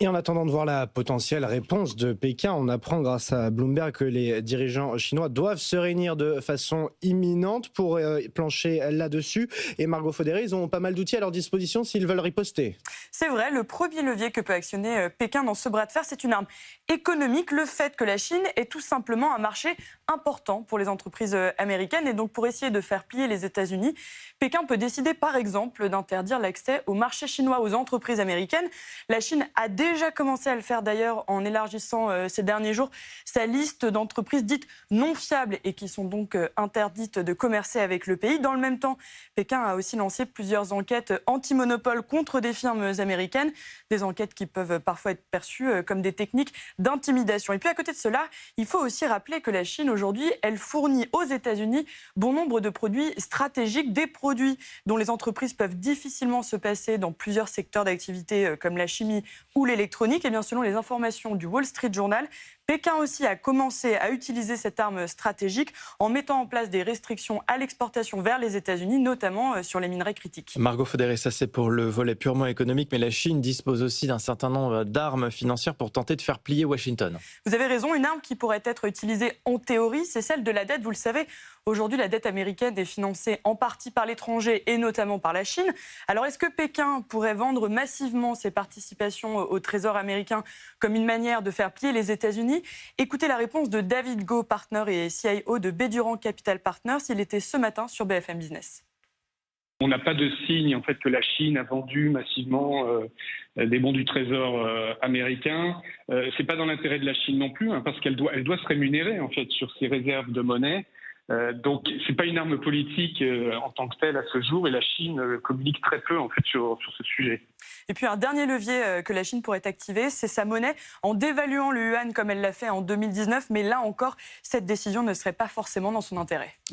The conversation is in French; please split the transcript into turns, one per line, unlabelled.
Et en attendant de voir la potentielle réponse de Pékin, on apprend grâce à Bloomberg que les dirigeants chinois doivent se réunir de façon imminente pour plancher là-dessus. Et Margot Faudéré, ils ont pas mal d'outils à leur disposition s'ils veulent riposter.
C'est vrai, le premier levier que peut actionner Pékin dans ce bras de fer, c'est une arme économique, le fait que la Chine est tout simplement un marché important pour les entreprises américaines. Et donc pour essayer de faire plier les États-Unis, Pékin peut décider par exemple d'interdire l'accès au marché chinois aux entreprises américaines. La Chine a déjà commencé à le faire d'ailleurs en élargissant ces derniers jours sa liste d'entreprises dites non fiables et qui sont donc interdites de commercer avec le pays. Dans le même temps, Pékin a aussi lancé plusieurs enquêtes anti-monopole contre des firmes américaines, des enquêtes qui peuvent parfois être perçues comme des techniques d'intimidation. Et puis à côté de cela, il faut aussi rappeler que la Chine aujourd'hui, elle fournit aux États-Unis bon nombre de produits stratégiques, des produits dont les entreprises peuvent difficilement se passer dans plusieurs secteurs d'activité comme la chimie ou l'électronique. Et bien selon les informations du Wall Street Journal, Pékin aussi a commencé à utiliser cette arme stratégique en mettant en place des restrictions à l'exportation vers les États-Unis, notamment sur les minerais critiques.
Margot Faudéré, ça c'est pour le volet purement économique, mais la Chine dispose aussi d'un certain nombre d'armes financières pour tenter de faire plier Washington.
Vous avez raison, une arme qui pourrait être utilisée en théorie, c'est celle de la dette. Vous le savez, aujourd'hui la dette américaine est financée en partie par l'étranger et notamment par la Chine. Alors est-ce que Pékin pourrait vendre massivement ses participations au Trésor américain comme une manière de faire plier les États-Unis ? Écoutez la réponse de David Go, partner et CIO de Bédurant Capital Partners. Il était ce matin sur BFM Business.
On n'a pas de signe en fait que la Chine a vendu massivement des bons du Trésor américain. C'est pas dans l'intérêt de la Chine non plus, parce qu'elle doit se rémunérer en fait sur ses réserves de monnaie. Donc c'est pas une arme politique en tant que telle à ce jour, et la Chine communique très peu en fait sur ce sujet.
Et puis un dernier levier que la Chine pourrait activer, c'est sa monnaie en dévaluant le yuan comme elle l'a fait en 2019. Mais là encore, cette décision ne serait pas forcément dans son intérêt.